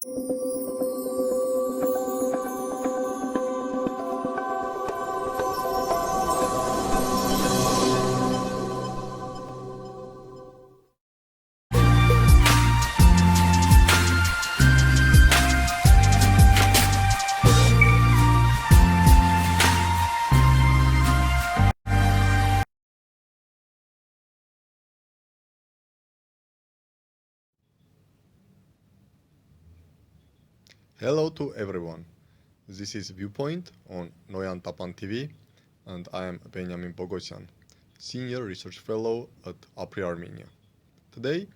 Hello to everyone. This is Viewpoint on noyantapan and I am Benyamin Poghosyan, Senior Research Fellow at Armenia. Today,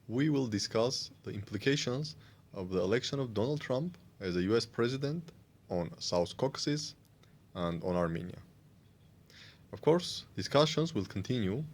we will discuss the implications of the election of Donald Trump as the US President on South Caucasus and on Armenia. Of course, discussions will continue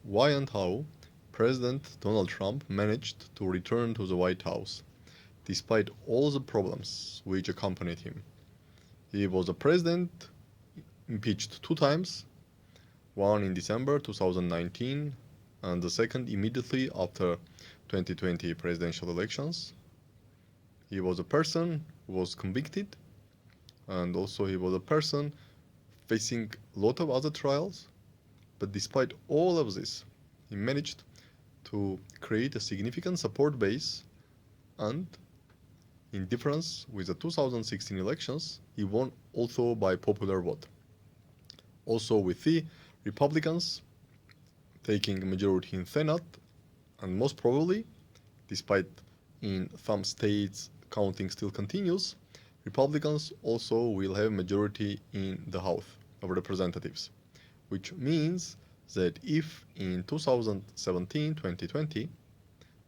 why and how President Donald Trump managed to return to the White House despite all the problems which accompanied him. He was a president impeached 2 times, one in December 2019 and the second immediately after 2020 presidential elections. He was a person who was convicted, and also he was a person facing a lot of other trials, but despite all of this, he managed to create a significant support base, and in difference with the 2016 elections, he won also by popular vote. Also with the Republicans taking a majority in Senate, and most probably, despite in some states counting still continues, Republicans also will have majority in the House of Representatives, which means that if in 2017-2020,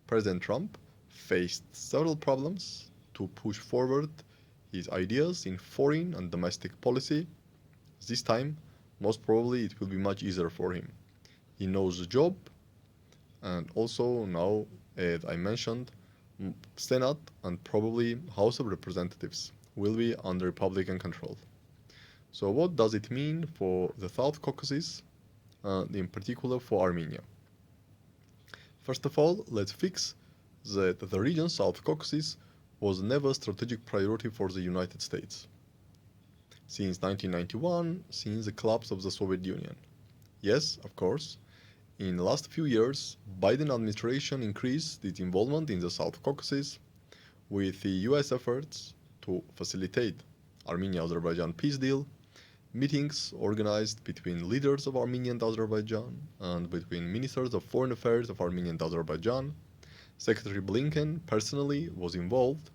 President Trump faced several problems to push forward his ideas in foreign and domestic policy, this time, most probably it will be much easier for him. He knows the job, and also now, as I mentioned, Senate and probably House of Representatives will be under Republican control. So what does it mean for the South Caucasus, and in particular for Armenia? First of all, let's fix that the region South Caucasus was never a strategic priority for the United States since 1991, since the collapse of the Soviet Union. Yes, of course, in the last few years, Biden administration increased its involvement in the South Caucasus with the US efforts to facilitate Armenia-Azerbaijan peace deal, meetings organized between leaders of Armenia and Azerbaijan and between ministers of foreign affairs of Armenia and Azerbaijan. Secretary Blinken personally was involved,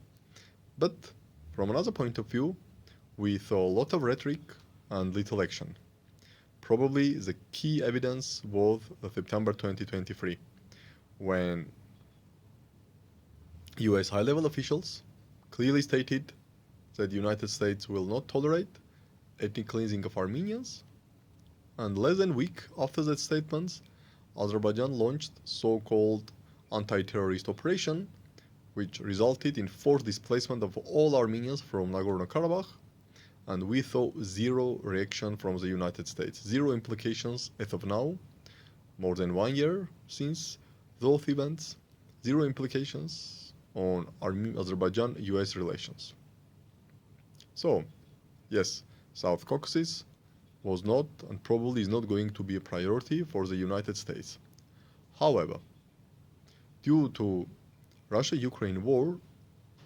but from another point of view, we saw a lot of rhetoric and little action. Probably the key evidence was September 2023, when US high-level officials clearly stated that the United States will not tolerate ethnic cleansing of Armenians, and less than a week after that statement, Azerbaijan launched so-called anti-terrorist operation, which resulted in forced displacement of all Armenians from Nagorno-Karabakh, and we saw zero reaction from the United States, zero implications as of now, more than 1 year since those events, zero implications on Azerbaijan-US relations. So, yes, South Caucasus was not and probably is not going to be a priority for the United States. However, due to Russia-Ukraine war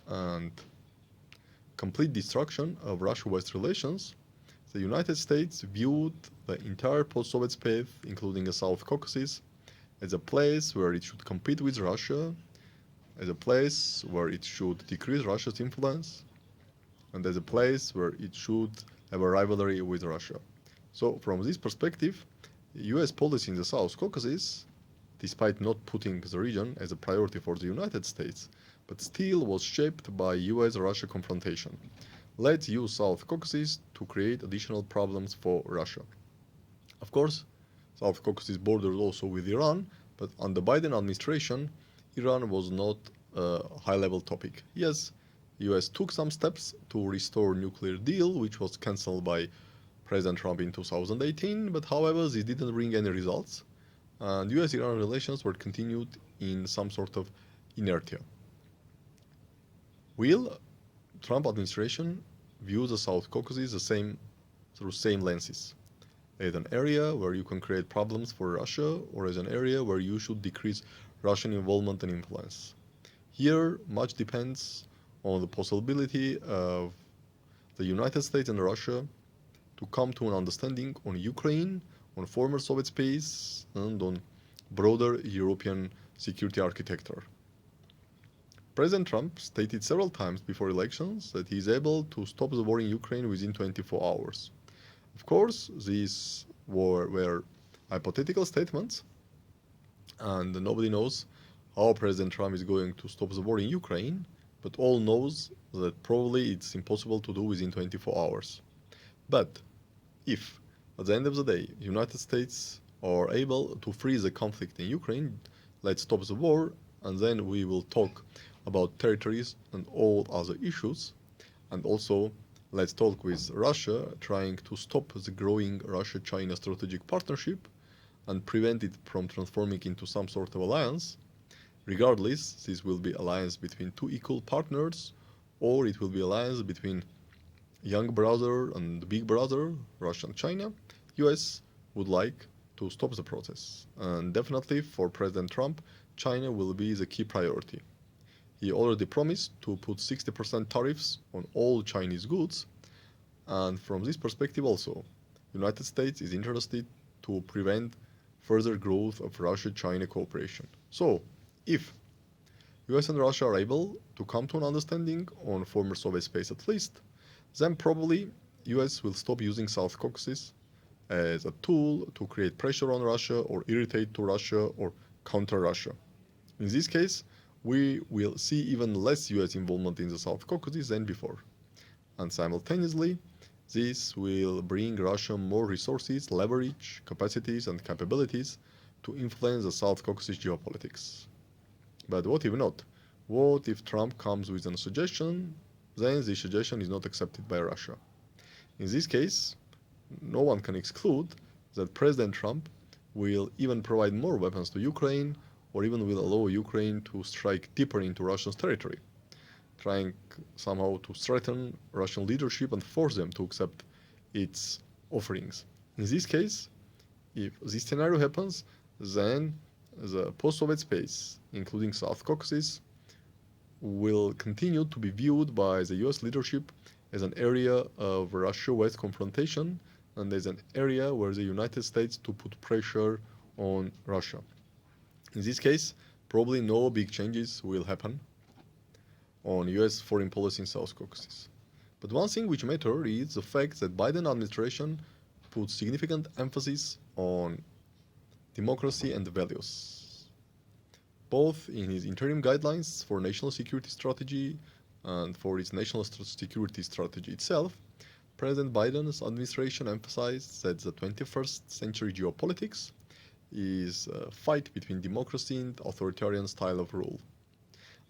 and complete destruction of Russia-West relations, the United States viewed the entire post-Soviet space, including the South Caucasus, as a place where it should compete with Russia, as a place where it should decrease Russia's influence, and as a place where it should have a rivalry with Russia. So from this perspective, US policy in the South Caucasus, despite not putting the region as a priority for the United States, but still was shaped by US-Russia confrontation. Let's use South Caucasus to create additional problems for Russia. Of course, South Caucasus borders also with Iran, but under Biden administration, Iran was not a high-level topic. Yes, US took some steps to restore nuclear deal, which was cancelled by President Trump in 2018, but however, this didn't bring any results, and US-Iran relations were continued in some sort of inertia. Will Trump administration view the South Caucasus through same lenses? As an area where you can create problems for Russia, or as an area where you should decrease Russian involvement and influence? Here, much depends on the possibility of the United States and Russia to come to an understanding on Ukraine, on former Soviet space, and on broader European security architecture. President Trump stated several times before elections that he is able to stop the war in Ukraine within 24 hours. Of course, these were hypothetical statements, and nobody knows how President Trump is going to stop the war in Ukraine, but all knows that probably it's impossible to do within 24 hours. But if, at the end of the day, United States are able to freeze the conflict in Ukraine, let's stop the war, and then we will talk about territories and all other issues, and also let's talk with Russia, trying to stop the growing Russia-China strategic partnership and prevent it from transforming into some sort of alliance. Regardless, this will be alliance between two equal partners, or it will be alliance between young brother and big brother, Russia and China. US would like to stop the process. And definitely for President Trump, China will be the key priority. He already promised to put 60% tariffs on all Chinese goods. And from this perspective also, United States is interested to prevent further growth of Russia-China cooperation. So, if US and Russia are able to come to an understanding on former Soviet space at least, then probably US will stop using South Caucasus as a tool to create pressure on Russia or irritate to Russia or counter Russia. In this case, we will see even less US involvement in the South Caucasus than before. And simultaneously, this will bring Russia more resources, leverage, capacities, and capabilities to influence the South Caucasus geopolitics. But what if not? What if Trump comes with a suggestion, then the suggestion is not accepted by Russia? In this case, no one can exclude that President Trump will even provide more weapons to Ukraine, or even will allow Ukraine to strike deeper into Russia's territory, trying somehow to threaten Russian leadership and force them to accept its offerings. In this case, if this scenario happens, then the post-Soviet space, including South Caucasus, will continue to be viewed by the US leadership as an area of Russia-West confrontation and as an area where the United States to put pressure on Russia. In this case, probably no big changes will happen on US foreign policy in South Caucasus. But one thing which matters is the fact that Biden administration puts significant emphasis on democracy and values, both in his interim guidelines for national security strategy and for its national security strategy itself. President Biden's administration emphasized that the 21st century geopolitics is a fight between democracy and authoritarian style of rule.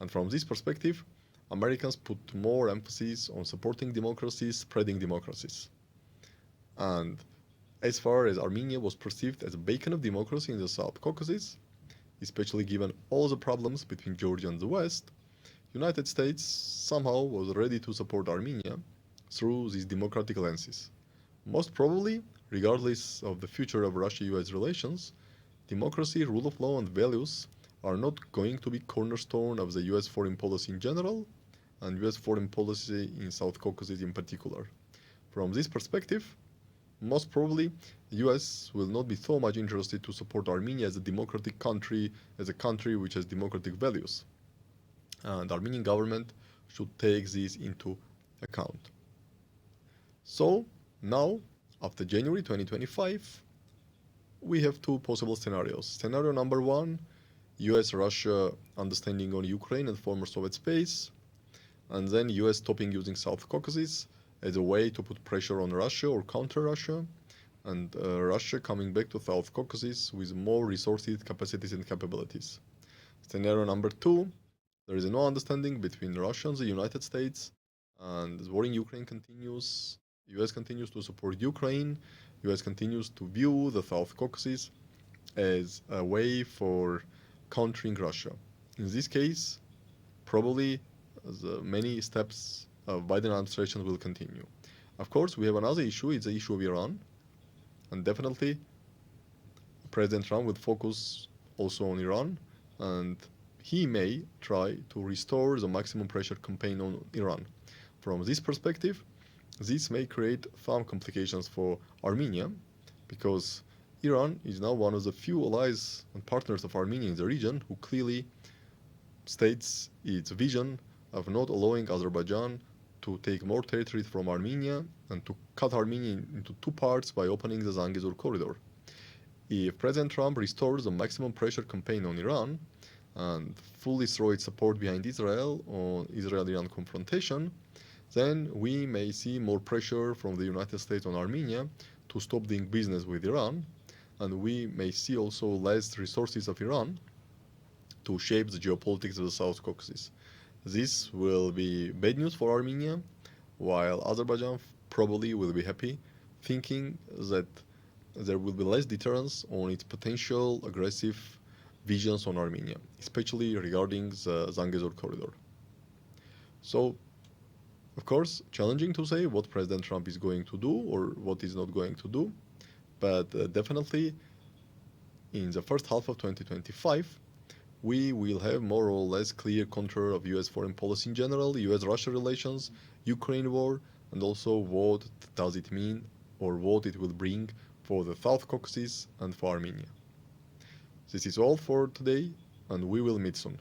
And from this perspective, Americans put more emphasis on supporting democracies, spreading democracies. And as far as Armenia was perceived as a beacon of democracy in the South Caucasus, especially given all the problems between Georgia and the West, United States somehow was ready to support Armenia through these democratic lenses. Most probably, regardless of the future of Russia-US relations, democracy, rule of law, and values are not going to be cornerstone of the US foreign policy in general, and US foreign policy in South Caucasus in particular. From this perspective, most probably, the US will not be so much interested to support Armenia as a democratic country, as a country which has democratic values. And the Armenian government should take this into account. So, now, after January 2025, we have two possible scenarios. Scenario number one, US-Russia understanding on Ukraine and former Soviet space, and then US stopping using South Caucasus as a way to put pressure on Russia or counter Russia, and Russia coming back to South Caucasus with more resources, capacities, and capabilities. Scenario number two, there is no understanding between Russia and the United States, and the war in Ukraine continues. US continues to support Ukraine. US continues to view the South Caucasus as a way for countering Russia. In this case, probably many steps of Biden administration will continue. Of course, we have another issue. It's the issue of Iran, and definitely President Trump will focus also on Iran, and he may try to restore the maximum pressure campaign on Iran. From this perspective, this may create some complications for Armenia, because Iran is now one of the few allies and partners of Armenia in the region who clearly states its vision of not allowing Azerbaijan to take more territory from Armenia and to cut Armenia into two parts by opening the Zangezur corridor. If President Trump restores the maximum pressure campaign on Iran and fully throws its support behind Israel on Israel-Iran confrontation, then we may see more pressure from the United States on Armenia to stop doing business with Iran, and we may see also less resources of Iran to shape the geopolitics of the South Caucasus. This will be bad news for Armenia, while Azerbaijan probably will be happy, thinking that there will be less deterrence on its potential aggressive visions on Armenia, especially regarding the Zangezur corridor. So, of course, challenging to say what President Trump is going to do or what he's not going to do, but definitely in the first half of 2025, we will have more or less clear contour of US foreign policy in general, US-Russia relations, Ukraine war, and also what does it mean or what it will bring for the South Caucasus and for Armenia. This is all for today, and we will meet soon.